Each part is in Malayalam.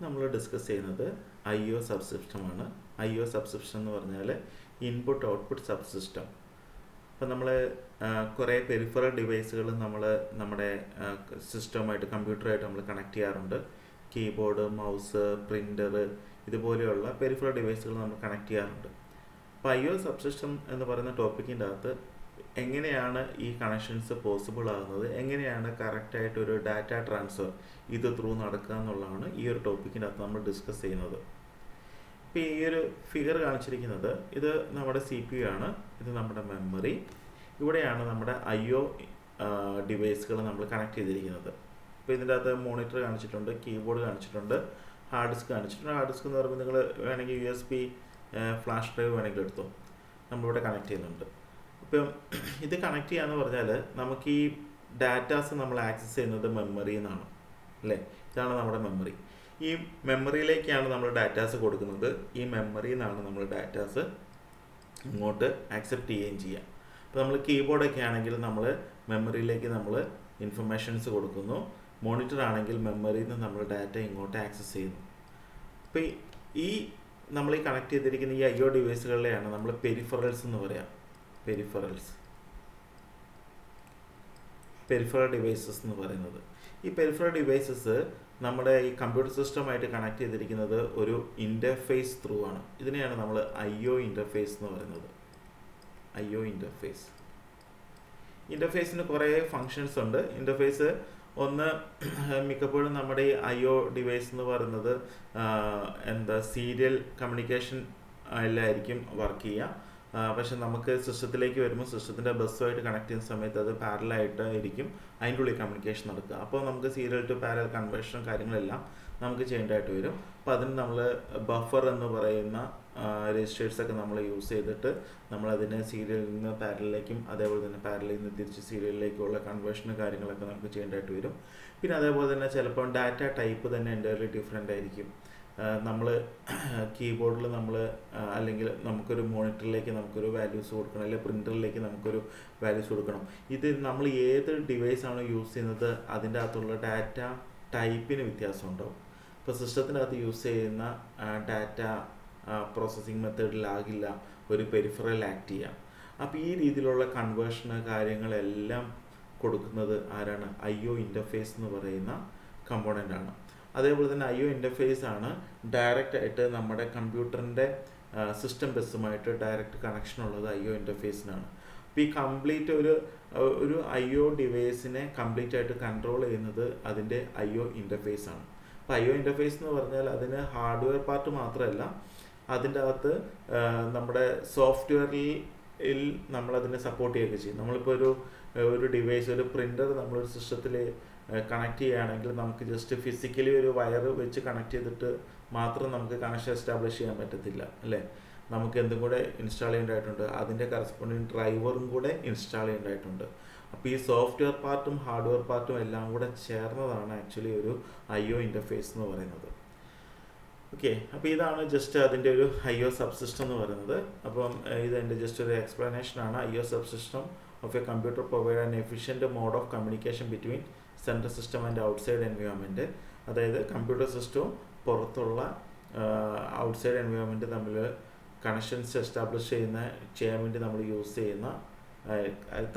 നമ്മൾ ഡിസ്കസ് ചെയ്യുന്നത് IO സബ്സിസ്റ്റമാണ്. IO സബ്സിസ്റ്റം എന്ന് പറഞ്ഞാൽ ഇൻപുട്ട് ഔട്ട്പുട്ട് സബ്സിസ്റ്റം. അപ്പം നമ്മൾ കുറേ പെരിഫറൽ ഡിവൈസുകൾ നമ്മുടെ സിസ്റ്റമായിട്ട് കമ്പ്യൂട്ടറായിട്ട് നമ്മൾ കണക്ട് ചെയ്യാറുണ്ട്. കീബോർഡ്, മൗസ്, പ്രിൻ്റർ ഇതുപോലെയുള്ള പെരിഫറൽ ഡിവൈസുകൾ നമ്മൾ കണക്ട് ചെയ്യാറുണ്ട്. അപ്പോൾ IO സബ്സിസ്റ്റം എന്ന് പറയുന്ന ടോപ്പിക്കിൻ്റെ അകത്ത് എങ്ങനെയാണ് ഈ കണക്ഷൻസ് പോസിബിൾ ആകുന്നത്, എങ്ങനെയാണ് കറക്റ്റായിട്ടൊരു ഡാറ്റ ട്രാൻസ്ഫർ ഇത് ത്രൂ നടക്കുക എന്നുള്ളതാണ് ഈ ഒരു ടോപ്പിക്കിൻ്റെ അകത്ത് നമ്മൾ ഡിസ്കസ് ചെയ്യുന്നത്. ഇപ്പോൾ ഈ ഒരു ഫിഗർ കാണിച്ചിരിക്കുന്നത് ഇത് നമ്മുടെ CPU ആണ്, ഇത് നമ്മുടെ മെമ്മറി, ഇവിടെയാണ് നമ്മുടെ IO ഡിവൈസുകൾ നമ്മൾ കണക്ട് ചെയ്തിരിക്കുന്നത്. ഇപ്പോൾ ഇതിൻ്റെ അകത്ത് മോണിറ്റർ കാണിച്ചിട്ടുണ്ട്, കീബോർഡ് കാണിച്ചിട്ടുണ്ട്, ഹാർഡ് ഡിസ്ക് കാണിച്ചിട്ടുണ്ട്. ഹാർഡ് ഡിസ്ക് എന്ന് പറയുമ്പോൾ നിങ്ങൾ വേണമെങ്കിൽ USB ഫ്ലാഷ് ഡ്രൈവ് വേണമെങ്കിൽ എടുത്തോ, നമ്മളിവിടെ കണക്ട് ചെയ്യുന്നുണ്ട്. ഇപ്പം ഇത് കണക്ട് ചെയ്യാന്ന് പറഞ്ഞാൽ നമുക്ക് ഈ ഡാറ്റാസ് നമ്മൾ ആക്സസ് ചെയ്യുന്നത് മെമ്മറിയിൽ നിന്നാണ് അല്ലേ. ഇതാണ് നമ്മുടെ മെമ്മറി. ഈ മെമ്മറിയിലേക്കാണ് നമ്മൾ ഡാറ്റാസ് കൊടുക്കുന്നത്. ഈ മെമ്മറിയിൽ നിന്നാണ് നമ്മൾ ഡാറ്റാസ് ഇങ്ങോട്ട് ആക്സെപ്റ്റ് ചെയ്യുകയും ചെയ്യുക. അപ്പോൾ നമ്മൾ കീബോർഡൊക്കെ ആണെങ്കിൽ നമ്മൾ മെമ്മറിയിലേക്ക് നമ്മൾ ഇൻഫർമേഷൻസ് കൊടുക്കുന്നു. മോണിറ്റർ ആണെങ്കിൽ മെമ്മറിയിൽ നിന്ന് നമ്മൾ ഡാറ്റ ഇങ്ങോട്ട് ആക്സസ് ചെയ്യുന്നു. അപ്പോൾ ഈ നമ്മൾ ഈ കണക്ട് ചെയ്തിരിക്കുന്ന ഈ IO ഡിവൈസുകളിലെയാണ് നമ്മൾ പെരിഫറൽസ് എന്ന് പറയാം. പെരിഫറൽ ഡിവൈസസ് എന്ന് പറയുന്നത്. ഈ പെരിഫറൽ ഡിവൈസസ് നമ്മുടെ ഈ കമ്പ്യൂട്ടർ സിസ്റ്റമായിട്ട് കണക്ട് ചെയ്തിരിക്കുന്നത് ഒരു ഇൻ്റർഫേസ് ത്രൂ ആണ്. ഇതിനെയാണ് നമ്മൾ IO ഇൻ്റർഫേസ് എന്ന് പറയുന്നത്. IO ഇൻ്റർഫേസിന് കുറേ ഫങ്ഷൻസ് ഉണ്ട്. ഇൻ്റർഫേസ് ഒന്ന് മിക്കപ്പോഴും നമ്മുടെ ഈ IO ഡിവൈസ് എന്ന് പറയുന്നത് സീരിയൽ കമ്മ്യൂണിക്കേഷൻ എല്ലായിരിക്കും വർക്ക് ചെയ്യുക. പക്ഷെ നമുക്ക് സിസ്റ്റത്തിലേക്ക് വരുമ്പോൾ സിസ്റ്റത്തിൻ്റെ ബസ്സുമായിട്ട് കണക്ട് ചെയ്യുന്ന സമയത്ത് അത് പാരലായിട്ട് ആയിരിക്കും അതിൻ്റെ ഉള്ളിൽ കമ്മ്യൂണിക്കേഷൻ നടക്കുക. അപ്പോൾ നമുക്ക് സീരിയൽ ടു പാരൽ കൺവേർഷൻ കാര്യങ്ങളെല്ലാം നമുക്ക് ചെയ്യേണ്ടതായിട്ട് വരും. അപ്പോൾ അതിന് നമ്മൾ ബഫർ എന്ന് പറയുന്ന രജിസ്റ്റേഴ്സൊക്കെ നമ്മൾ യൂസ് ചെയ്തിട്ട് നമ്മളതിനെ സീരിയലിൽ നിന്ന് പാരലിലേക്കും അതേപോലെ തന്നെ പാരലിൽ നിന്ന് തിരിച്ച് സീരിയലിലേക്കുള്ള കൺവേർഷനും കാര്യങ്ങളൊക്കെ നമുക്ക് ചെയ്യേണ്ടതായിട്ട് വരും. പിന്നെ അതേപോലെ തന്നെ ചിലപ്പോൾ ഡാറ്റ ടൈപ്പ് തന്നെ എൻ്റയർലി ഡിഫറെൻ്റ് ആയിരിക്കും. നമ്മൾ കീബോർഡിൽ നമ്മൾ അല്ലെങ്കിൽ നമുക്കൊരു മോണിറ്ററിലേക്ക് നമുക്കൊരു വാല്യൂസ് കൊടുക്കണം, അല്ലെങ്കിൽ പ്രിൻ്ററിലേക്ക് നമുക്കൊരു വാല്യൂസ് കൊടുക്കണം. ഇത് നമ്മൾ ഏത് ഡിവൈസാണോ യൂസ് ചെയ്യുന്നത് അതിൻ്റെ അകത്തുള്ള ഡാറ്റ ടൈപ്പിന് വ്യത്യാസം ഉണ്ടാവും. ഇപ്പോൾ സിസ്റ്റത്തിനകത്ത് യൂസ് ചെയ്യുന്ന ഡാറ്റ പ്രോസസ്സിങ് മെത്തേഡിലാകില്ല ഒരു പെരിഫറൽ ആക്ട് ചെയ്യാം. അപ്പോൾ ഈ രീതിയിലുള്ള കൺവേർഷന് കാര്യങ്ങളെല്ലാം കൊടുക്കുന്നത് ആരാണ്? IO ഇൻ്റർഫേസ് എന്ന് പറയുന്ന കമ്പോണൻ്റ് ആണ്. അതേപോലെ തന്നെ IO ഇൻ്റർഫേസ് ആണ് ഡയറക്റ്റ് ആയിട്ട് നമ്മുടെ കമ്പ്യൂട്ടറിൻ്റെ സിസ്റ്റം ബസ്സുമായിട്ട് ഡയറക്റ്റ് കണക്ഷൻ ഉള്ളത് IO ഇൻ്റർഫേസിനാണ്. അപ്പോൾ ഈ കംപ്ലീറ്റ് ഒരു IO ഡിവൈസിനെ കംപ്ലീറ്റ് ആയിട്ട് കൺട്രോൾ ചെയ്യുന്നത് അതിൻ്റെ IO ഇൻ്റർഫേസ് ആണ്. അപ്പോൾ IO ഇൻ്റർഫേസ് എന്ന് പറഞ്ഞാൽ അതിന് ഹാർഡ്വെയർ പാർട്ട് മാത്രമല്ല, അതിൻ്റെ അകത്ത് നമ്മുടെ സോഫ്റ്റ്വെയറിൽ നമ്മളതിനെ സപ്പോർട്ട് ചെയ്യുകയൊക്കെ ചെയ്യും. നമ്മളിപ്പോൾ ഒരു ഡിവൈസ്, ഒരു പ്രിൻ്റർ നമ്മളൊരു സിസ്റ്റത്തിൽ കണക്ട് ചെയ്യുകയാണെങ്കിൽ നമുക്ക് ജസ്റ്റ് ഫിസിക്കലി ഒരു വയർ വെച്ച് കണക്ട് ചെയ്തിട്ട് മാത്രം നമുക്ക് കണക്ഷൻ എസ്റ്റാബ്ലിഷ് ചെയ്യാൻ പറ്റത്തില്ല അല്ലേ. നമുക്ക് എന്തും കൂടെ ഇൻസ്റ്റാൾ ചെയ്യേണ്ടതായിട്ടുണ്ട്, അതിൻ്റെ കറസ്പോണ്ടിങ് ഡ്രൈവറും കൂടെ ഇൻസ്റ്റാൾ ചെയ്യേണ്ടതായിട്ടുണ്ട്. അപ്പോൾ ഈ സോഫ്റ്റ്വെയർ പാർട്ടും ഹാർഡ്വെയർ പാർട്ടും എല്ലാം കൂടെ ചേർന്നതാണ് ആക്ച്വലി ഒരു IO ഇൻ്റർഫേസ് എന്ന് പറയുന്നത്. ഓക്കെ, അപ്പോൾ ഇതാണ് ജസ്റ്റ് അതിൻ്റെ ഒരു IO സബ്സിസ്റ്റം എന്ന് പറയുന്നത്. അപ്പം ഇതെൻ്റെ ജസ്റ്റ് ഒരു എക്സ്പ്ലനേഷനാണ്. IO subsystem of a computer provide an efficient mode of communication between central system and outside environment. അതായത് കമ്പ്യൂട്ടർ സിസ്റ്റവും പുറത്തുള്ള ഔട്ട്സൈഡ് എൻവയോൺമെൻറ്റ് തമ്മിൽ കണക്ഷൻസ് എസ്റ്റാബ്ലിഷ് ചെയ്യാൻ വേണ്ടി നമ്മൾ യൂസ് ചെയ്യുന്ന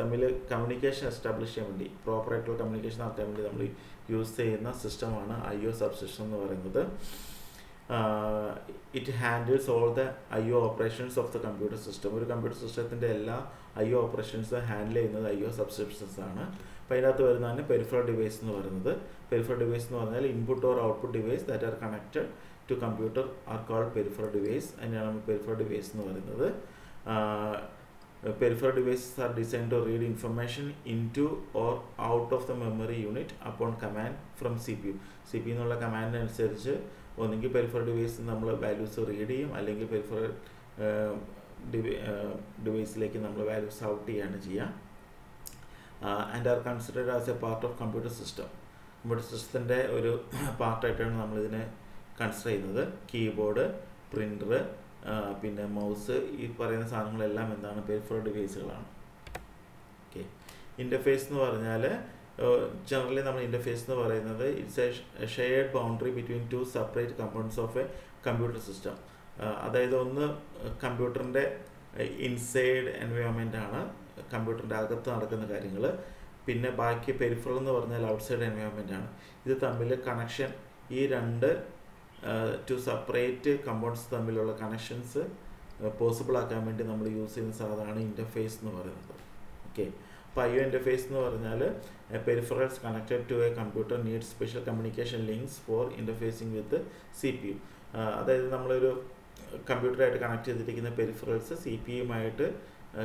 തമ്മിൽ കമ്മ്യൂണിക്കേഷൻ എസ്റ്റാബ്ലിഷ് ചെയ്യാൻ വേണ്ടി പ്രോപ്പറായിട്ടുള്ള കമ്മ്യൂണിക്കേഷൻ നടത്താൻ വേണ്ടി നമ്മൾ യൂസ് ചെയ്യുന്ന സിസ്റ്റമാണ് IO സബ്സിസ്റ്റം എന്ന് പറയുന്നത്. It handles all the IO operations of the computer system. ഒരു കമ്പ്യൂട്ടർ സിസ്റ്റത്തിൻ്റെ എല്ലാ IO ഓപ്പറേഷൻസും ഹാൻഡിൽ ചെയ്യുന്നത് IO സബ്സിസ്റ്റംസ് ആണ്. അപ്പോൾ അതിനകത്ത് വരുന്നതാണ് പെരിഫറൽ ഡിവൈസ് എന്ന് പറയുന്നത്. പെരിഫറൽ ഡിവൈസ് എന്ന് പറഞ്ഞാൽ input or output device that are connected to computer are called peripheral device. അതിനാണ് നമ്മൾ പെരിഫറൽ ഡിവൈസ് എന്ന് പറയുന്നത്. Peripheral devices are designed to read information into or out of the memory unit upon command from CPU. CPU എന്നുള്ള കമാൻഡിനനുസരിച്ച് ഒന്നെങ്കിൽ പെരിഫറൽ ഡിവൈസ് നമ്മൾ വാല്യൂസ് റീഡ് ചെയ്യും, അല്ലെങ്കിൽ പെരിഫറൽ ഡിവൈസിലേക്ക് നമ്മൾ വാല്യൂസ് ഔട്ട് ചെയ്യുകയാണ് ചെയ്യുക. And are considered as a part of computer system. Computer സിസ്റ്റത്തിൻ്റെ ഒരു പാർട്ടായിട്ടാണ് നമ്മളിതിനെ കൺസിഡർ ചെയ്യുന്നത്. കീബോർഡ്, പ്രിൻ്റർ, പിന്നെ മൗസ്, ഈ പറയുന്ന സാധനങ്ങളെല്ലാം എന്താണ്? പെരിഫറൽ ഡിവൈസുകളാണ്. ഓക്കെ, ഇൻ്റർഫേസ് എന്ന് പറഞ്ഞാൽ ജനറലി നമ്മൾ ഇൻ്റർഫേസ് എന്ന് പറയുന്നത് it's A shared boundary between two separate components of a computer system. അതായത് ഒന്ന് കമ്പ്യൂട്ടറിൻ്റെ ഇൻസൈഡ് എൻവയോൺമെൻ്റ് ആണ്, കമ്പ്യൂട്ടറിൻ്റെ അകത്ത് നടക്കുന്ന കാര്യങ്ങൾ. പിന്നെ ബാക്കി പെരിഫറൽ എന്ന് പറഞ്ഞാൽ ഔട്ട്സൈഡ് എൻവയോൺമെൻ്റ് ആണ്. ഇത് തമ്മിൽ കണക്ഷൻ, ഈ രണ്ട് ടു സെപ്പറേറ്റ് കമ്പോണൻസ് തമ്മിലുള്ള കണക്ഷൻസ് പോസിബിൾ ആക്കാൻ വേണ്ടി നമ്മൾ യൂസ് ചെയ്യുന്ന സാധനമാണ് ഇൻ്റർഫേസ് എന്ന് പറയുന്നത്. ഓക്കെ, അപ്പോൾ IO ഇൻ്റർഫേസ് എന്ന് പറഞ്ഞാൽ peripherals connected to a computer need special communication links for interfacing with CPU. അതായത് നമ്മളൊരു കമ്പ്യൂട്ടറായിട്ട് കണക്ട് ചെയ്തിരിക്കുന്ന പെരിഫറൽസ് CPU-യുമായിട്ട്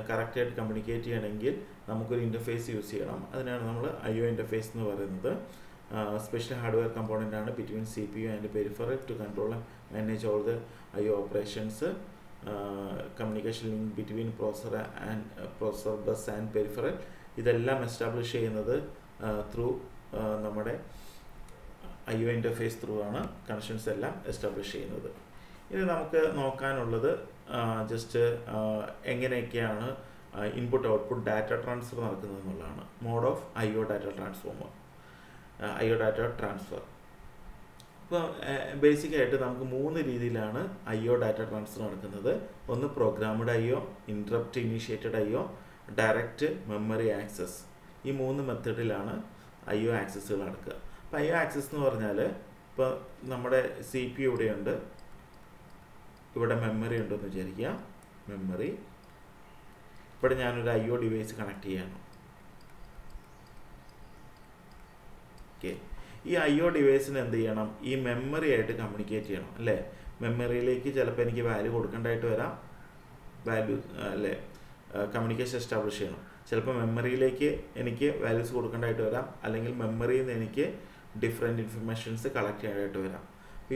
കറക്റ്റായിട്ട് കമ്മ്യൂണിക്കേറ്റ് ചെയ്യണമെങ്കിൽ നമുക്കൊരു ഇൻ്റർഫേസ് യൂസ് ചെയ്യണം. അതിനാണ് നമ്മൾ IO ഇൻ്റർഫേസ് എന്ന് പറയുന്നത്. സ്പെഷ്യൽ ഹാർഡ്വെയർ കമ്പോണൻ്റ് ആണ് between CPU and peripheral to control and manage all the IO operations. Communication link between processor bus and peripheral. ഇതെല്ലാം എസ്റ്റാബ്ലിഷ് ചെയ്യുന്നത് ത്രൂ നമ്മുടെ IO ഇൻ്റർഫേസ് ത്രൂ ആണ് കണക്ഷൻസ് എല്ലാം എസ്റ്റാബ്ലിഷ് ചെയ്യുന്നത്. ഇനി നമുക്ക് നോക്കാനുള്ളത് ജസ്റ്റ് എങ്ങനെയൊക്കെയാണ് ഇൻപുട്ട് ഔട്ട്പുട്ട് ഡാറ്റ ട്രാൻസ്ഫർ നടക്കുന്നത് എന്നുള്ളതാണ്. Mode of IO data transfer. ഇപ്പോൾ ബേസിക്കായിട്ട് നമുക്ക് 3 രീതിയിലാണ് IO ഡാറ്റ ട്രാൻസ്ഫർ നടക്കുന്നത്. ഒന്ന് programmed IO, interrupt initiated IO, direct memory access. ഈ 3 മെത്തേഡിലാണ് IO ആക്സസ്സുകൾ നടക്കുക. അപ്പോൾ IO ആക്സസ് എന്ന് പറഞ്ഞാൽ, ഇപ്പോൾ നമ്മുടെ CPU ഇവിടെയുണ്ട്, ഇവിടെ മെമ്മറി ഉണ്ടെന്ന് വിചാരിക്കുക. മെമ്മറി ഇവിടെ ഞാനൊരു IO ഡിവൈസ് കണക്ട് ചെയ്യണം. ഓക്കെ, ഈ IO ഡിവൈസിന് എന്ത് ചെയ്യണം? ഈ മെമ്മറി ആയിട്ട് കമ്മ്യൂണിക്കേറ്റ് ചെയ്യണം അല്ലേ? മെമ്മറിയിലേക്ക് ചിലപ്പോൾ എനിക്ക് വാല്യൂ കൊടുക്കേണ്ടതായിട്ട് വരാം, വാല്യൂ അല്ലേ, കമ്മ്യൂണിക്കേഷൻ എസ്റ്റാബ്ലിഷ് ചെയ്യണം. ചിലപ്പോൾ മെമ്മറിയിലേക്ക് എനിക്ക് വാല്യൂസ് കൊടുക്കേണ്ടതായിട്ട് വരാം, അല്ലെങ്കിൽ മെമ്മറിയിൽ നിന്ന് എനിക്ക് ഡിഫറെൻറ്റ് ഇൻഫർമേഷൻസ് കളക്ട് ചെയ്യാനായിട്ട് വരാം.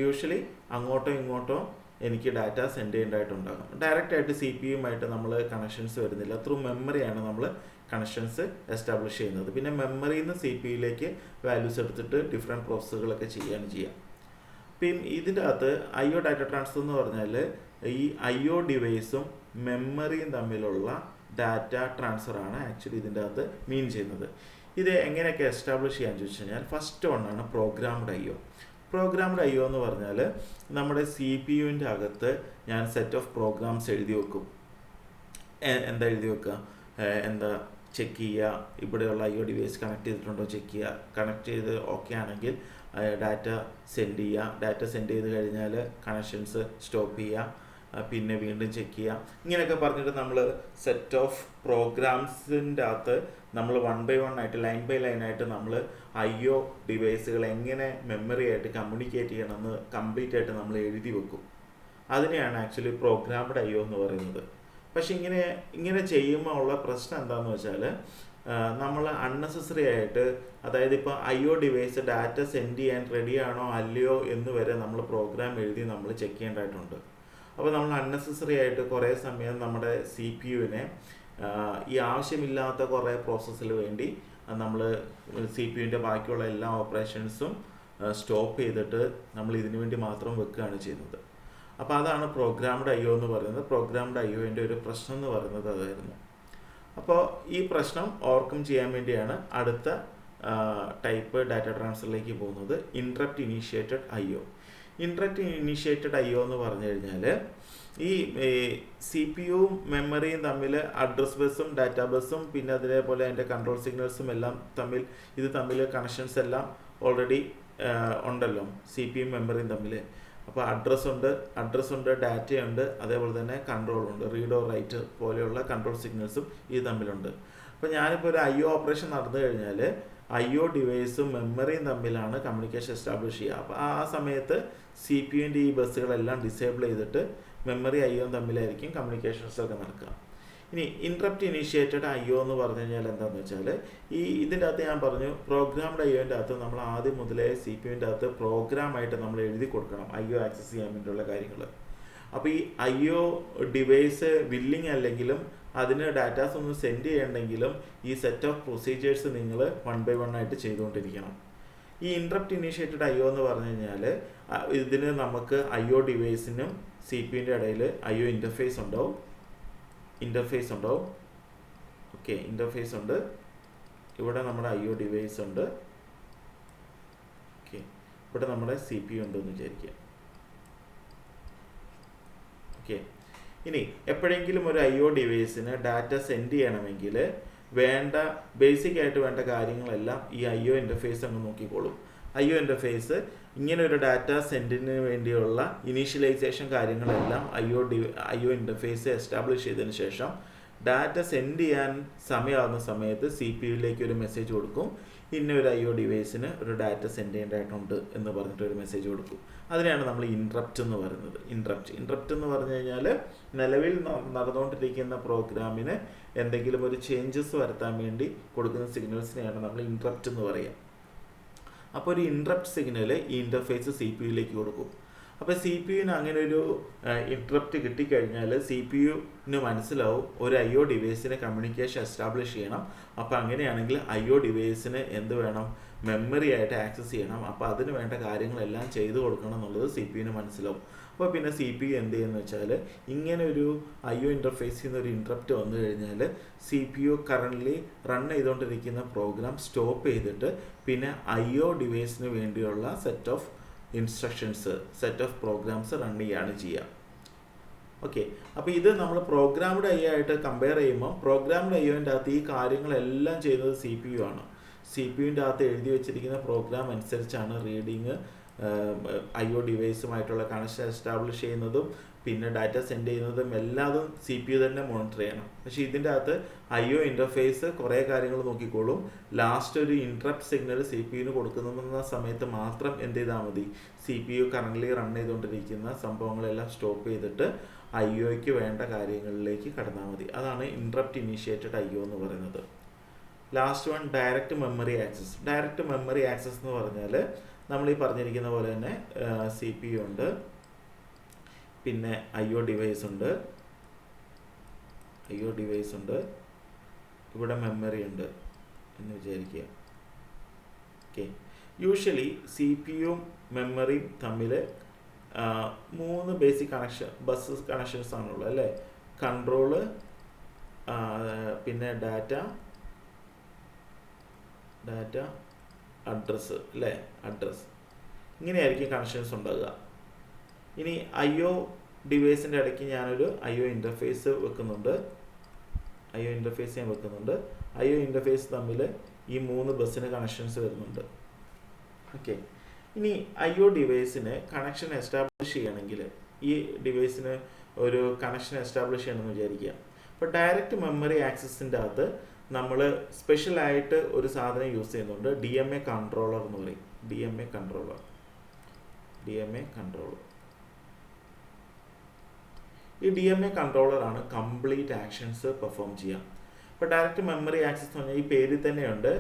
യൂഷ്വലി അങ്ങോട്ടോ ഇങ്ങോട്ടോ എനിക്ക് ഡാറ്റ സെൻഡ് ചെയ്യേണ്ടതായിട്ടുണ്ടാകും. ഡയറക്റ്റായിട്ട് CPU-യുമായിട്ട് നമ്മൾ കണക്ഷൻസ് വരുന്നില്ല, ത്രൂ മെമ്മറിയാണ് നമ്മൾ കണക്ഷൻസ് എസ്റ്റാബ്ലിഷ് ചെയ്യുന്നത്. പിന്നെ മെമ്മറിയിൽ നിന്ന് CPU-യിലേക്ക് വാല്യൂസ് എടുത്തിട്ട് ഡിഫറെൻറ്റ് പ്രോസസ്സുകളൊക്കെ ചെയ്യാം. പിന്നെ ഇതിൻ്റെ അകത്ത് IO ഡാറ്റ ട്രാൻസ്ഫർ എന്ന് പറഞ്ഞാൽ ഈ IO ഡിവൈസും മെമ്മറിയും തമ്മിലുള്ള ഡാറ്റ ട്രാൻസ്ഫർ ആണ് ആക്ച്വലി ഇതിൻ്റെ അകത്ത് മീൻ ചെയ്യുന്നത്. ഇത് എങ്ങനെയൊക്കെ എസ്റ്റാബ്ലിഷ് ചെയ്യാൻ ചോദിച്ചു കഴിഞ്ഞാൽ, ഫസ്റ്റ് ഒന്നാണ് പ്രോഗ്രാംഡ് IO. പ്രോഗ്രാംഡ് IO എന്ന് പറഞ്ഞാൽ നമ്മുടെ CPU-ൻ്റെ അകത്ത് ഞാൻ സെറ്റ് ഓഫ് പ്രോഗ്രാംസ് എഴുതി വെക്കും. എന്താ എഴുതി വെക്കുക? എന്താ ചെക്ക് ചെയ്യുക, ഇവിടെയുള്ള IO ഡിവൈസ് കണക്ട് ചെയ്തിട്ടുണ്ടോ ചെക്ക് ചെയ്യുക. കണക്ട് ചെയ്ത് ഓക്കെ ആണെങ്കിൽ ഡാറ്റ സെൻഡ് ചെയ്യുക. ഡാറ്റ സെൻഡ് ചെയ്ത് കഴിഞ്ഞാൽ കണക്ഷൻസ് സ്റ്റോപ്പ് ചെയ്യുക, പിന്നെ വീണ്ടും ചെക്ക് ചെയ്യുക. ഇങ്ങനെയൊക്കെ പറഞ്ഞിട്ട് നമ്മൾ സെറ്റ് ഓഫ് പ്രോഗ്രാംസിൻ്റെ അകത്ത് നമ്മൾ 1 by 1 ആയിട്ട് ലൈൻ ബൈ ലൈൻ ആയിട്ട് നമ്മൾ IO ഡിവൈസുകൾ എങ്ങനെ മെമ്മറി ആയിട്ട് കമ്മ്യൂണിക്കേറ്റ് ചെയ്യണമെന്ന് കംപ്ലീറ്റ് ആയിട്ട് നമ്മൾ എഴുതി വെക്കും. അതിനെയാണ് ആക്ച്വലി പ്രോഗ്രാംഡ് IO എന്ന് പറയുന്നത്. പക്ഷെ ഇങ്ങനെ ചെയ്യുമ്പോൾ ഉള്ള പ്രശ്നം എന്താണെന്ന് വെച്ചാൽ, നമ്മൾ അൺനെസസറി ആയിട്ട്, അതായത് ഇപ്പോൾ IO ഡിവൈസ് ഡാറ്റ സെൻഡ് ചെയ്യാൻ റെഡിയാണോ അല്ലയോ എന്ന് വരെ നമ്മൾ പ്രോഗ്രാം എഴുതി നമ്മൾ ചെക്ക് ചെയ്യേണ്ടതായിട്ടുണ്ട്. അപ്പോൾ നമ്മൾ അൺനെസസറി ആയിട്ട് കുറേ സമയം നമ്മുടെ CPU-നെ ഈ ആവശ്യമില്ലാത്ത കുറേ പ്രോസസ്സിന് വേണ്ടി നമ്മൾ CPU-ൻ്റെ ബാക്കിയുള്ള എല്ലാ ഓപ്പറേഷൻസും സ്റ്റോപ്പ് ചെയ്തിട്ട് നമ്മൾ ഇതിനു വേണ്ടി മാത്രം വെക്കുകയാണ് ചെയ്യുന്നത്. അപ്പോൾ അതാണ് പ്രോഗ്രാംഡ് IO എന്ന് പറയുന്നത്. പ്രോഗ്രാംഡ് IO-ൻ്റെ ഒരു പ്രശ്നം എന്ന് പറയുന്നത് അതായിരുന്നു. അപ്പോൾ ഈ പ്രശ്നം ഓവർകം ചെയ്യാൻ വേണ്ടിയാണ് അടുത്ത ടൈപ്പ് ഡാറ്റ ട്രാൻസ്ഫറിലേക്ക് പോകുന്നത്, interrupt initiated IO. Interrupt initiated IO എന്ന് പറഞ്ഞു കഴിഞ്ഞാൽ, ഈ CPU-യും മെമ്മറിയും തമ്മിൽ അഡ്രസ് ബസ്സും ഡാറ്റാ ബസ്സും പിന്നെ അതേപോലെ അതിൻ്റെ കൺട്രോൾ സിഗ്നൽസും എല്ലാം തമ്മിൽ കണക്ഷൻസ് എല്ലാം ഓൾറെഡി ഉണ്ടല്ലോ, CPU-യും മെമ്മറിയും തമ്മിൽ. അപ്പോൾ അഡ്രസ്സ് ഉണ്ട്, ഡാറ്റയുണ്ട്, അതേപോലെ തന്നെ കൺട്രോളുണ്ട്, റീഡ് ഓർ റൈറ്റ് പോലെയുള്ള കൺട്രോൾ സിഗ്നൽസും ഇത് തമ്മിലുണ്ട്. അപ്പോൾ ഞാനിപ്പോൾ ഒരു IO ഓപ്പറേഷൻ നടന്നു കഴിഞ്ഞാൽ IO ഡിവൈസും മെമ്മറിയും തമ്മിലാണ് കമ്മ്യൂണിക്കേഷൻ എസ്റ്റാബ്ലിഷ് ചെയ്യുക. അപ്പോൾ ആ സമയത്ത് CPU-ൻ്റെ ഈ ബസ്സുകളെല്ലാം ഡിസേബിൾ ചെയ്തിട്ട് മെമ്മറി IO തമ്മിലായിരിക്കും കമ്മ്യൂണിക്കേഷൻസൊക്കെ നടക്കുക. ഇനി ഇൻറ്ററപ്റ്റ് ഇനീഷ്യേറ്റഡ് IO എന്ന് പറഞ്ഞു കഴിഞ്ഞാൽ എന്താണെന്ന് വെച്ചാൽ, ഇതിൻ്റെ അകത്ത് ഞാൻ പറഞ്ഞു പ്രോഗ്രാംഡ് IO-ൻ്റെ അകത്ത് നമ്മൾ ആദ്യം മുതലേ CPU-ൻ്റെ അകത്ത് പ്രോഗ്രാമായിട്ട് നമ്മൾ എഴുതി കൊടുക്കണം IO ആക്സസ് ചെയ്യാൻ വേണ്ടിയുള്ള കാര്യങ്ങൾ. അപ്പോൾ ഈ IO ഡിവൈസ് വില്ലിങ് അല്ലെങ്കിലും അതിന് ഡാറ്റാസ് ഒന്ന് സെൻഡ് ചെയ്യണമെങ്കിലും ഈ സെറ്റ് ഓഫ് പ്രൊസീജിയേഴ്സ് നിങ്ങൾ 1 by 1 ആയിട്ട് ചെയ്തുകൊണ്ടിരിക്കണം. ഈ ഇൻറ്ററപ്റ്റ് ഇനീഷ്യേറ്റഡ് IO എന്ന് പറഞ്ഞു കഴിഞ്ഞാൽ, ഇതിന് നമുക്ക് IO ഡിവൈസിനും CPU-ൻ്റെ ഇടയിൽ IO ഇൻ്റർഫേസ് ഉണ്ടാവും. ഓക്കെ, ഇൻ്റർഫേസ് ഉണ്ട്. ഇവിടെ നമ്മുടെ IO ഡിവൈസ് ഉണ്ട്. ഓക്കെ, ഇവിടെ നമ്മുടെ CPU ഉണ്ടെന്ന് വിചാരിക്കുക. ഓക്കെ, ഇനി എപ്പോഴെങ്കിലും ഒരു IO ഡിവൈസിന് ഡാറ്റ സെൻഡ് ചെയ്യണമെങ്കിൽ വേണ്ട ബേസിക് ആയിട്ട് വേണ്ട കാര്യങ്ങളെല്ലാം ഈ IO ഇൻ്റർഫേസ് അങ്ങ് നോക്കിക്കോളും. IO ഇൻ്റർഫേസ് ഇങ്ങനെ ഒരു ഡാറ്റ സെൻഡിന് വേണ്ടിയുള്ള ഇനീഷ്യലൈസേഷൻ കാര്യങ്ങളെല്ലാം IO ഇൻ്റർഫേസ് എസ്റ്റാബ്ലിഷ് ചെയ്തതിന് ശേഷം ഡാറ്റ സെൻഡ് ചെയ്യാൻ സമയമാകുന്ന സമയത്ത് CPU-യിലേക്ക് ഒരു മെസ്സേജ് കൊടുക്കും. ഇന്ന ഒരു IO ഡിവൈസിന് ഒരു ഡാറ്റ സെൻഡ് ചെയ്യേണ്ടതായിട്ടുണ്ട് എന്ന് പറഞ്ഞിട്ട് ഒരു മെസ്സേജ് കൊടുക്കും. അതിനെയാണ് നമ്മൾ ഇൻട്രപ്റ്റ് എന്ന് പറയുന്നത്. ഇൻട്രപ്റ്റ് എന്ന് പറഞ്ഞു കഴിഞ്ഞാൽ നിലവിൽ നടന്നുകൊണ്ടിരിക്കുന്ന പ്രോഗ്രാമിന് എന്തെങ്കിലും ഒരു ചേഞ്ചസ് വരുത്താൻ വേണ്ടി കൊടുക്കുന്ന സിഗ്നൽസിനെയാണ് നമ്മൾ ഇൻട്രപ്റ്റ് എന്ന് പറയുക. അപ്പോൾ ഒരു ഇൻട്രപ്റ്റ് സിഗ്നൽ ഈ ഇൻ്റർഫേസ് CPU-യിലേക്ക് കൊടുക്കും. അപ്പോൾ CPU-ന് അങ്ങനെ ഒരു ഇൻട്രപ്റ്റ് കിട്ടിക്കഴിഞ്ഞാൽ CPU-ന് മനസ്സിലാവും ഒരു IO ഡിവൈസിന് കമ്മ്യൂണിക്കേഷൻ എസ്റ്റാബ്ലിഷ് ചെയ്യണം. അപ്പോൾ അങ്ങനെയാണെങ്കിൽ IO ഡിവൈസിന് എന്ത് വേണം, മെമ്മറി ആയിട്ട് ആക്സസ് ചെയ്യണം. അപ്പോൾ അതിന് വേണ്ട കാര്യങ്ങളെല്ലാം ചെയ്തു കൊടുക്കണം എന്നുള്ളത് CPU-ന് മനസ്സിലാവും. അപ്പോൾ പിന്നെ CPU എന്ത് ചെയ്യുന്നത് വെച്ചാൽ ഇങ്ങനെ ഒരു IO ഇൻ്റർഫേസിൽ നിന്ന് ഒരു ഇൻട്രപ്റ്റ് വന്നു കഴിഞ്ഞാൽ CPU കറൻ്റ്ലി റൺ ചെയ്തുകൊണ്ടിരിക്കുന്ന പ്രോഗ്രാം സ്റ്റോപ്പ് ചെയ്തിട്ട് പിന്നെ IO ഡിവൈസിന് വേണ്ടിയുള്ള set of instructions, set of programs run ചെയ്യുകയാണ് ചെയ്യുക. ഓക്കെ, അപ്പോൾ ഇത് നമ്മൾ പ്രോഗ്രാംഡ് IO ആയിട്ട് കമ്പയർ ചെയ്യുമ്പോൾ പ്രോഗ്രാംഡ് IOൻ്റെ അകത്ത് ഈ കാര്യങ്ങളെല്ലാം ചെയ്യുന്നത് CPU ആണ്. CPU-ൻ്റെ അകത്ത് എഴുതി വെച്ചിരിക്കുന്ന പ്രോഗ്രാം അനുസരിച്ചാണ് റീഡിങ്, IO ഡിവൈസുമായിട്ടുള്ള കണക്ഷൻ എസ്റ്റാബ്ലിഷ് ചെയ്യുന്നതും പിന്നെ ഡാറ്റ സെൻഡ് ചെയ്യുന്നതും എല്ലാതും CPU തന്നെ മോണിറ്റർ ചെയ്യണം. പക്ഷേ ഇതിൻ്റെ അകത്ത് IO ഇൻ്റർഫേസ് കുറേ കാര്യങ്ങൾ നോക്കിക്കോളും. ലാസ്റ്റ് ഒരു ഇൻട്രപ്റ്റ് സിഗ്നൽ CPU-ന് കൊടുക്കുന്ന സമയത്ത് മാത്രം എന്ത് ചെയ്താൽ മതി, CPU കറൻ്റ്ലി റൺ ചെയ്തുകൊണ്ടിരിക്കുന്ന സംഭവങ്ങളെല്ലാം സ്റ്റോപ്പ് ചെയ്തിട്ട് IOയ്ക്ക് വേണ്ട കാര്യങ്ങളിലേക്ക് കടന്നാൽ മതി. അതാണ് ഇൻട്രപ്റ്റ് ഇനീഷ്യേറ്റഡ് IO എന്ന് പറയുന്നത്. Last one direct memory access. Direct memory access എന്ന് പറഞ്ഞാൽ നമ്മൾ ഈ പറഞ്ഞിരിക്കുന്ന പോലെ തന്നെ CPU ഉണ്ട്, പിന്നെ IO ഡിവൈസ് ഉണ്ട്, ഇവിടെ മെമ്മറി ഉണ്ട് എന്ന് വിചാരിക്കുക. ഓക്കെ, യൂഷ്വലി CPU-യും മെമ്മറിയും തമ്മിൽ 3 ബേസിക് ബസ് കണക്ഷൻസ് ആണുള്ളത് അല്ലേ. കൺട്രോള്, പിന്നെ ഡാറ്റ അഡ്രസ്സ് അല്ലേ, അഡ്രസ്സ്. ഇങ്ങനെയായിരിക്കും കണക്ഷൻസ് ഉണ്ടാകുക. ഇനി IO ഡിവൈസിൻ്റെ ഇടയ്ക്ക് ഞാനൊരു IO ഇൻ്റർഫേസ് വെക്കുന്നുണ്ട്. IO ഇൻ്റർഫേസ് തമ്മിൽ ഈ 3 ബസ്സിന് കണക്ഷൻസ് വരുന്നുണ്ട്. ഓക്കെ, ഇനി IO ഡിവൈസിന് കണക്ഷൻ എസ്റ്റാബ്ലിഷ് ചെയ്യണമെങ്കിൽ ഈ ഡിവൈസിന് ഒരു കണക്ഷൻ എസ്റ്റാബ്ലിഷ് ചെയ്യണമെന്ന് വിചാരിക്കുക. അപ്പോൾ ഡയറക്റ്റ് മെമ്മറി ആക്സസിൻ്റെ അകത്ത് നമ്മൾ സ്പെഷ്യലായിട്ട് ഒരു സാധനം യൂസ് ചെയ്യുന്നുണ്ട്, DMA കൺട്രോളർ എന്ന് പറയും. DMA controller. ഈ DMA കൺട്രോളറാണ് കംപ്ലീറ്റ് ആക്ഷൻസ് പെർഫോം ചെയ്യുക. ഇപ്പോൾ ഡയറക്റ്റ് മെമ്മറി ആക്സസ് എന്ന് പറഞ്ഞാൽ ഈ പേരിൽ തന്നെയുണ്ട്,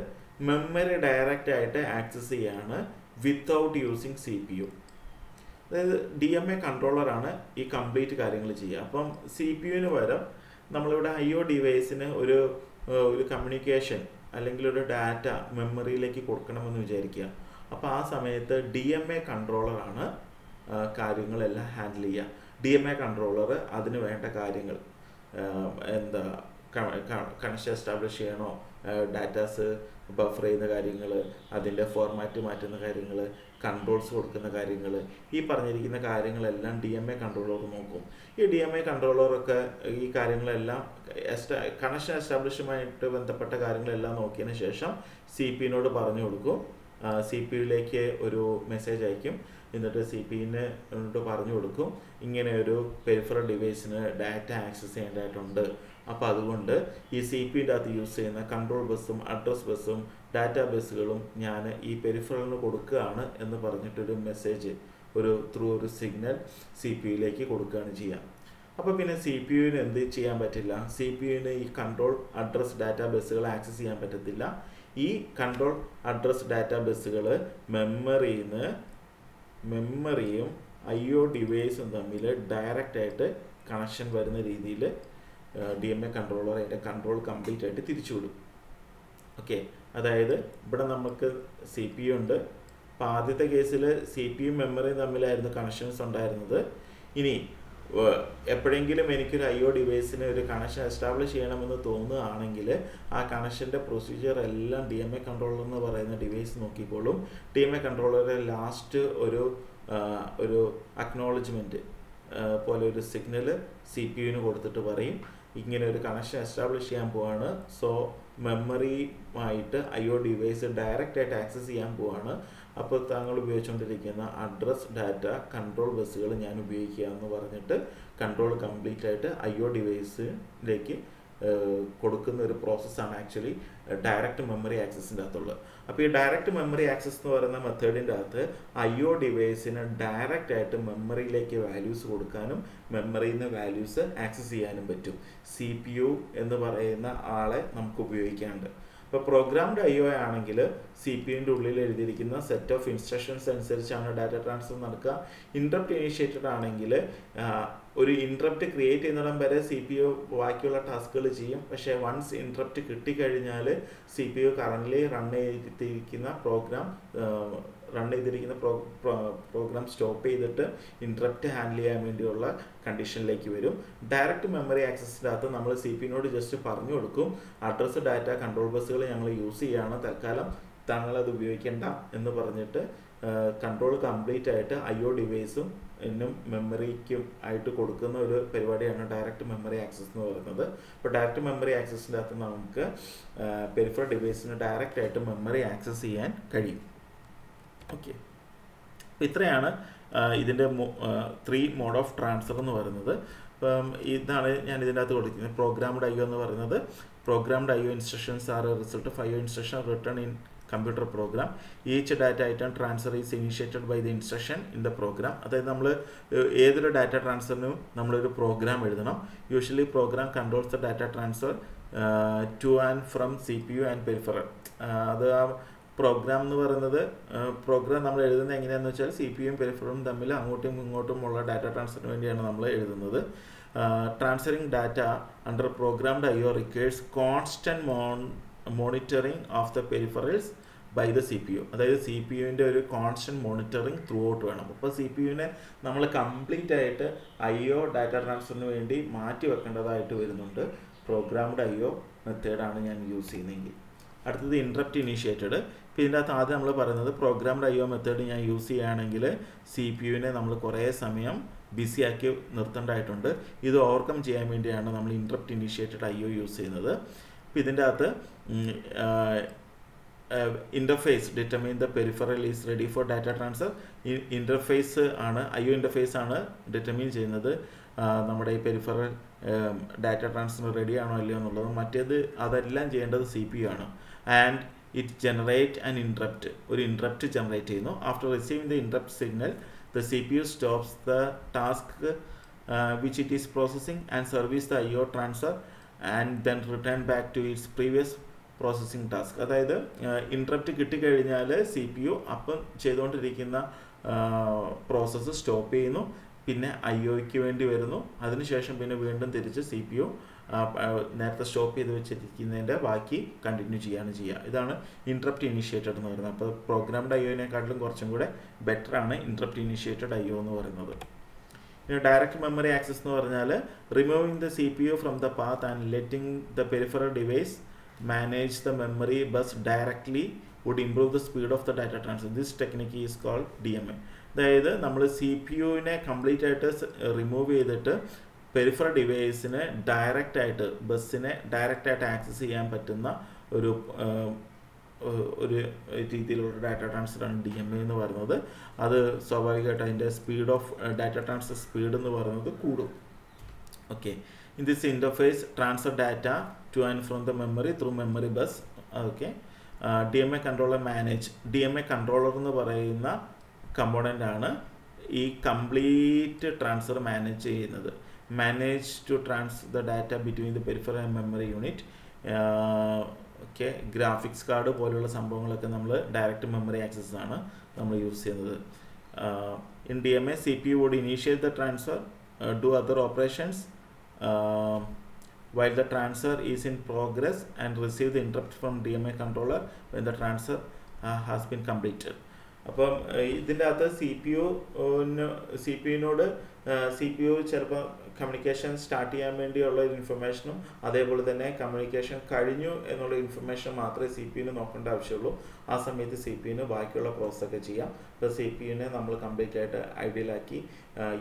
മെമ്മറി ഡയറക്റ്റ് ആയിട്ട് ആക്സസ് ചെയ്യാണ് വിത്തൗട്ട് യൂസിങ് CPU. അതായത് DMA കൺട്രോളറാണ് ഈ കംപ്ലീറ്റ് കാര്യങ്ങൾ ചെയ്യുക. അപ്പം CPU-ന് പകരം നമ്മളിവിടെ IO ഡിവൈസിന് ഒരു കമ്മ്യൂണിക്കേഷൻ അല്ലെങ്കിൽ ഒരു ഡാറ്റ മെമ്മറിയിലേക്ക് കൊടുക്കണമെന്ന് വിചാരിക്കുക. അപ്പോൾ ആ സമയത്ത് DMA കൺട്രോളറാണ് കാര്യങ്ങളെല്ലാം ഹാൻഡിൽ ചെയ്യുക. DMA കൺട്രോളർ അതിന് വേണ്ട കാര്യങ്ങൾ കണക്ഷൻ എസ്റ്റാബ്ലിഷ് ചെയ്യണോ, ഡാറ്റാസ് ബഫർ ചെയ്യുന്ന കാര്യങ്ങൾ, അതിൻ്റെ ഫോർമാറ്റ് മാറ്റുന്ന കാര്യങ്ങൾ, കൺട്രോൾസ് കൊടുക്കുന്ന കാര്യങ്ങൾ, ഈ പറഞ്ഞിരിക്കുന്ന കാര്യങ്ങളെല്ലാം DMA കൺട്രോളർ നോക്കും. ഈ DMA കൺട്രോളറൊക്കെ ഈ കാര്യങ്ങളെല്ലാം കണക്ഷൻ എസ്റ്റാബ്ലിഷുമായിട്ട് ബന്ധപ്പെട്ട കാര്യങ്ങളെല്ലാം നോക്കിയതിന് ശേഷം CPU-നോട് പറഞ്ഞു കൊടുക്കും. CPU-യിലേക്ക് ഒരു മെസ്സേജ് അയക്കും. എന്നിട്ട് CPU-നോട് പറഞ്ഞു കൊടുക്കും ഇങ്ങനെ ഒരു പെരിഫറൽ ഡിവൈസിന് ഡാറ്റ ആക്സസ് ചെയ്യേണ്ടതായിട്ടുണ്ട്. അപ്പോൾ അതുകൊണ്ട് ഈ CPU-ൻ്റെ അകത്ത് യൂസ് ചെയ്യുന്ന കൺട്രോൾ ബസ്സും അഡ്രസ് ബസ്സും ഡാറ്റാ ബസ്സുകളും ഞാൻ ഈ പെരിഫറലിന് കൊടുക്കുകയാണ് എന്ന് പറഞ്ഞിട്ടൊരു മെസ്സേജ് ത്രൂ ഒരു സിഗ്നൽ CPU-യിലേക്ക് കൊടുക്കുകയാണ് ചെയ്യുക. അപ്പോൾ പിന്നെ CPU-ന് എന്ത് ചെയ്യാൻ പറ്റില്ല, CPU-ന് ഈ കൺട്രോൾ അഡ്രസ് ഡാറ്റാ ബസ്സുകൾ ആക്സസ് ചെയ്യാൻ പറ്റത്തില്ല. ഈ കൺട്രോൾ അഡ്രസ് ഡാറ്റാ ബസ്സുകൾ മെമ്മറിയും IO ഡിവൈസും തമ്മിൽ ഡയറക്റ്റായിട്ട് കണക്ഷൻ വരുന്ന രീതിയിൽ DMA കൺട്രോളർ അതിൻ്റെ കൺട്രോൾ കംപ്ലീറ്റ് ആയിട്ട് തിരിച്ചുവിടും. ഓക്കെ, അതായത് ഇവിടെ നമുക്ക് CPU ഉണ്ട്. അപ്പോൾ ആദ്യത്തെ കേസിൽ CPU മെമ്മറിയും തമ്മിലായിരുന്നു കണക്ഷൻസ് ഉണ്ടായിരുന്നത്. ഇനി എപ്പോഴെങ്കിലും എനിക്കൊരു IO ഡിവൈസിന് ഒരു കണക്ഷൻ എസ്റ്റാബ്ലിഷ് ചെയ്യണമെന്ന് തോന്നുകയാണെങ്കിൽ ആ കണക്ഷൻ്റെ പ്രൊസീജിയർ എല്ലാം DMA കൺട്രോളർ എന്ന് പറയുന്ന ഡിവൈസ് നോക്കിക്കോളും. DMA കൺട്രോളർ ലാസ്റ്റ് ഒരു അക്നോളജ്മെൻറ്റ് പോലെ ഒരു സിഗ്നൽ CPU-ന് കൊടുത്തിട്ട് പറയും ഇങ്ങനെ ഒരു കണക്ഷൻ എസ്റ്റാബ്ലിഷ് ചെയ്യാൻ പോവാണ്. സോ മെമ്മറിയുമായിട്ട് IO ഡിവൈസ് ഡയറക്റ്റായിട്ട് ആക്സസ് ചെയ്യാൻ പോവാണ്. അപ്പോൾ താങ്കൾ ഉപയോഗിച്ചുകൊണ്ടിരിക്കുന്ന അഡ്രസ് ഡാറ്റ കൺട്രോൾ ബസ്സുകൾ ഞാൻ ഉപയോഗിക്കുക എന്ന് പറഞ്ഞിട്ട് കൺട്രോൾ കംപ്ലീറ്റ് ആയിട്ട് IO ഡിവൈസിലേക്ക് കൊടുക്കുന്ന ഒരു പ്രോസസ്സാണ് ആക്ച്വലി ഡയറക്റ്റ് മെമ്മറി ആക്സസിൻ്റെ അകത്തുള്ളത്. അപ്പോൾ ഈ ഡയറക്റ്റ് മെമ്മറി ആക്സസ് എന്ന് പറയുന്ന മെത്തേഡിൻ്റെ അകത്ത് IO ഡിവൈസിന് ഡയറക്റ്റ് ആയിട്ട് മെമ്മറിയിലേക്ക് വാല്യൂസ് കൊടുക്കാനും മെമ്മറിയിൽ നിന്ന് വാല്യൂസ് ആക്സസ് ചെയ്യാനും പറ്റും. CPU എന്ന് പറയുന്ന ആളെ നമുക്ക് ഉപയോഗിക്കാണ്ട്. ഇപ്പോൾ പ്രോഗ്രാംഡ് IO ആണെങ്കിൽ CPU-ൻ്റെ ഉള്ളിൽ എഴുതിയിരിക്കുന്ന സെറ്റ് ഓഫ് ഇൻസ്ട്രക്ഷൻസ് അനുസരിച്ചാണ് ഡാറ്റ ട്രാൻസ്ഫർ നടക്കുക. ഇൻട്രപ്റ്റ് ഇനീഷ്യേറ്റഡ് ആണെങ്കിൽ ഒരു ഇൻട്രപ്റ്റ് ക്രിയേറ്റ് ചെയ്യുന്നിടം വരെ CPU ബാക്കിയുള്ള ടാസ്കുകൾ ചെയ്യും. പക്ഷേ വൺസ് ഇൻട്രപ്റ്റ് കിട്ടിക്കഴിഞ്ഞാൽ CPU കറൻ്റ്ലി റൺ ചെയ്തിരിക്കുന്ന പ്രോഗ്രാം സ്റ്റോപ്പ് ചെയ്തിട്ട് ഇൻട്രപ്റ്റ് ഹാൻഡിൽ ചെയ്യാൻ വേണ്ടിയുള്ള കണ്ടീഷനിലേക്ക് വരും. ഡയറക്റ്റ് മെമ്മറി ആക്സസിൻ്റെ അകത്ത് നമ്മൾ CPU-നോട് ജസ്റ്റ് പറഞ്ഞു കൊടുക്കും അഡ്രസ്സ് ഡാറ്റ കൺട്രോൾ ബസ്സുകൾ ഞങ്ങൾ യൂസ് ചെയ്യുകയാണ്, തൽക്കാലം താങ്കളത് ഉപയോഗിക്കേണ്ട എന്ന് പറഞ്ഞിട്ട് കൺട്രോൾ കംപ്ലീറ്റ് ആയിട്ട് IO ഡിവൈസും ഇന്നും മെമ്മറിക്കും ആയിട്ട് കൊടുക്കുന്ന ഒരു പരിപാടിയാണ് ഡയറക്റ്റ് മെമ്മറി ആക്സസ് എന്ന് പറയുന്നത്. അപ്പോൾ ഡയറക്റ്റ് മെമ്മറി ആക്സസിൻ്റെ അകത്ത് നമുക്ക് പെരിഫറൽ ഡിവൈസിന് ഡയറക്റ്റ് ആയിട്ട് മെമ്മറി ആക്സസ് ചെയ്യാൻ കഴിയും. ഓക്കെ, അപ്പോൾ ഇത്രയാണ് ഇതിൻ്റെ 3 മോഡ് ഓഫ് ട്രാൻസ്ഫർ എന്ന് പറയുന്നത്. അപ്പം ഇതാണ് ഞാൻ ഇതിൻ്റെ അകത്ത് കൊടുക്കുന്നത്. പ്രോഗ്രാംഡ് IO എന്ന് പറയുന്നത് programmed IO instructions are result of IO instruction return in computer program. Each data item transfer is initiated by the instruction in the program. അതായത് നമ്മൾ ഏതൊരു ഡാറ്റ ട്രാൻസ്ഫറിനും നമ്മളൊരു പ്രോഗ്രാം എഴുതണം. Usually program controls the data transfer to and from CPU and peripheral. അത് ആ പ്രോഗ്രാം എന്ന് പറയുന്നത് പ്രോഗ്രാം നമ്മൾ എഴുതുന്നത് എങ്ങനെയാണെന്ന് വെച്ചാൽ CPU-യും പെരിഫറലും തമ്മിൽ അങ്ങോട്ടും ഇങ്ങോട്ടും ഉള്ള ഡാറ്റ ട്രാൻസ്ഫറിന് വേണ്ടിയാണ് നമ്മൾ എഴുതുന്നത്. Transferring data under programmed IO requires constant monitoring of the peripherals by the CPU. അതായത് CPU-ൻ്റെ ഒരു കോൺസ്റ്റൻറ്റ് മോണിറ്ററിങ് ത്രൂ ഔട്ട് വേണം. അപ്പോൾ CPU-നെ നമ്മൾ കംപ്ലീറ്റ് ആയിട്ട് IO ഡാറ്റ ട്രാൻസ്ഫറിന് വേണ്ടി മാറ്റി വെക്കേണ്ടതായിട്ട് വരുന്നുണ്ട്. പ്രോഗ്രാംഡ് IO മെത്തേഡാണ് ഞാൻ യൂസ് ചെയ്യുന്നതെങ്കിൽ. അടുത്തത് ഇൻട്രപ്റ്റ് ഇനീഷ്യേറ്റഡ്. ഇപ്പോൾ ഇതിൻ്റെ അകത്ത് ആദ്യം നമ്മൾ പറയുന്നത് പ്രോഗ്രാംഡ് IO മെത്തേഡ് ഞാൻ യൂസ് ചെയ്യുകയാണെങ്കിൽ CPU-നെ നമ്മൾ കുറേ സമയം ബിസി ആക്കി നിർത്തേണ്ടതായിട്ടുണ്ട്. ഇത് ഓവർകം ചെയ്യാൻ വേണ്ടിയാണ് നമ്മൾ ഇൻട്രപ്റ്റ് ഇനീഷ്യേറ്റഡ് IO യൂസ് ചെയ്യുന്നത്. അപ്പോൾ ഇതിൻ്റെ അകത്ത് interface determine the peripheral is ready for data transfer. Interface ആണ് IO ഇൻ്റർഫേസ് ആണ് ഡിറ്റർമിൻ ചെയ്യുന്നത് നമ്മുടെ ഈ പെരിഫറൽ ഡാറ്റ ട്രാൻസ്ഫർ റെഡി ആണോ അല്ലയോ എന്നുള്ളത്. മറ്റേത് അതെല്ലാം ചെയ്യേണ്ടത് CPU ആണ്. And it generate an interrupt, ഒരു ഇൻട്രപ്റ്റ് ജനറേറ്റ് ചെയ്യുന്നു. After receiving the interrupt signal the CPU stops the task which it is processing and service the IO transfer and then return back to its previous processing task. അതായത് ഇൻട്രപ്റ്റ് കിട്ടിക്കഴിഞ്ഞാൽ CPU അപ്പം ചെയ്തുകൊണ്ടിരിക്കുന്ന പ്രോസസ്സ് സ്റ്റോപ്പ് ചെയ്യുന്നു, പിന്നെ IOയ്ക്ക് വേണ്ടി വരുന്നു. അതിനുശേഷം പിന്നെ വീണ്ടും തിരിച്ച് CPU നേരത്തെ സ്റ്റോപ്പ് ചെയ്ത് വെച്ചിരിക്കുന്നതിൻ്റെ ബാക്കി കണ്ടിന്യൂ ചെയ്യുക. ഇതാണ് ഇൻട്രപ്റ്റ് ഇനീഷ്യേറ്റഡ് എന്ന് പറയുന്നത്. അപ്പോൾ പ്രോഗ്രാംഡ് IOനെക്കാട്ടിലും കുറച്ചും കൂടെ ബെറ്ററാണ് ഇൻട്രപ്റ്റ് ഇനീഷ്യേറ്റഡ് IO എന്ന് പറയുന്നത്. ഇനി ഡയറക്റ്റ് മെമ്മറി ആക്സസ് എന്ന് പറഞ്ഞാൽ removing the CPU from the path and letting the peripheral device manage the memory bus directly would improve the speed of the data transfer. This technique is called DMA. അതായത് നമ്മൾ CPU-നെ കംപ്ലീറ്റ് ആയിട്ട് റിമൂവ് ചെയ്തിട്ട് പെരിഫറൽ ഡിവൈസിനെ ഡയറക്റ്റായിട്ട് ബസ്സിനെ ഡയറക്റ്റായിട്ട് ആക്സസ് ചെയ്യാൻ പറ്റുന്ന ഒരു രീതിയിലുള്ള ഡാറ്റ ട്രാൻസ്ഫറാണ് DMA എന്ന് പറയുന്നത്. അത് സ്വാഭാവികമായിട്ട് അതിൻ്റെ speed of data transfer speed എന്ന് പറയുന്നത് കൂടും. Okay, in this interface transfer data to and from the memory through memory bus. Okay, DMA controller manage. DMA controller എന്ന് പറയുന്ന കമ്പോണൻ്റ് ആണ് ഈ കംപ്ലീറ്റ് ട്രാൻസ്ഫർ മാനേജ് ചെയ്യുന്നത്. manage to transfer the data between the peripheral and memory unit. Okay, graphics card പോലുള്ള സംഭവങ്ങളൊക്കെ നമ്മൾ ഡയറക്റ്റ് മെമ്മറി ആക്സസ് ആണ് നമ്മൾ യൂസ് ചെയ്യുന്നത്. In DMA CPU would initiate the transfer, do other operations while the transfer is in progress and receive the interrupt from DMA controller when the transfer has been completed. അപ്പം ഇതിൻ്റെ അകത്ത് സി പി യു ചിലപ്പോൾ കമ്മ്യൂണിക്കേഷൻ സ്റ്റാർട്ട് ചെയ്യാൻ വേണ്ടിയുള്ള ഇൻഫർമേഷനും അതേപോലെ തന്നെ കമ്മ്യൂണിക്കേഷൻ കഴിഞ്ഞു എന്നുള്ള ഇൻഫർമേഷൻ മാത്രമേ സി പി യുവിന് നോക്കേണ്ട ആവശ്യമുള്ളൂ. ആ സമയത്ത് സി പി യുവിന് ബാക്കിയുള്ള പ്രോസസ്സൊക്കെ ചെയ്യാം. ഇപ്പോൾ സി പി യുവിനെ നമ്മൾ കംപ്ലീറ്റ് ആയിട്ട് ഐഡിയലാക്കി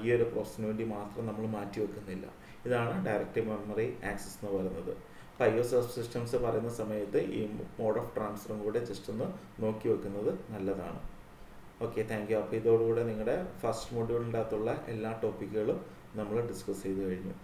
ഈ ഒരു പ്രോസസ്സിന് വേണ്ടി മാത്രം നമ്മൾ മാറ്റി വെക്കുന്നില്ല. ഇതാണ് ഡയറക്റ്റ് മെമ്മറി ആക്സസ് എന്ന് പറയുന്നത്. അപ്പോൾ IO സബ് സിസ്റ്റംസ് പറയുന്ന സമയത്ത് ഈ മോഡ് ഓഫ് ട്രാൻസ്ഫറും കൂടെ ജസ്റ്റ് ഒന്ന് നോക്കി വെക്കുന്നത് നല്ലതാണ്. Okay, thank you. അപ്പോൾ ഇതോടുകൂടെ നിങ്ങളുടെ ഫസ്റ്റ് മൊഡ്യൂളിൻ്റെ അകത്തുള്ള എല്ലാ ടോപ്പിക്കുകളും നമ്മൾ ഡിസ്കസ് ചെയ്ത് കഴിഞ്ഞു.